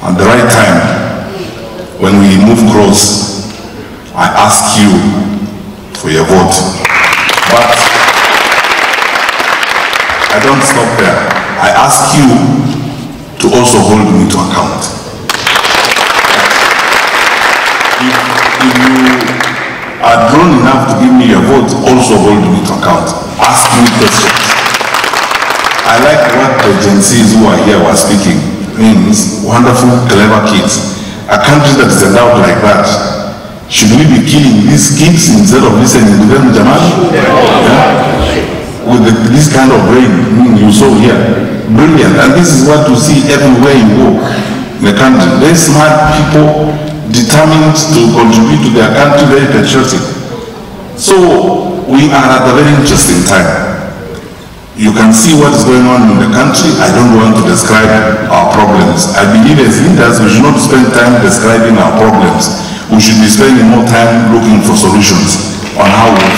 at the right time, when we move close, I ask you for your vote. But I don't stop there. I ask you to also hold me to account. If you are drawn enough to give me your vote, also hold me to account. Ask me questions. I like what the Gen Zs who are here were speaking. Means wonderful, clever kids. A country that is endowed like that, should we be killing these kids instead of listening to them, Jamal? Yeah? With this kind of brain you saw here. Brilliant. And this is what you see everywhere you go in the country. Very smart people, determined to contribute to their country, very patriotic. So we are at a very interesting time. You can see what is going on in the country. I don't want to describe our problems. I believe as leaders, we should not spend time describing our problems. We should be spending more time looking for solutions on how we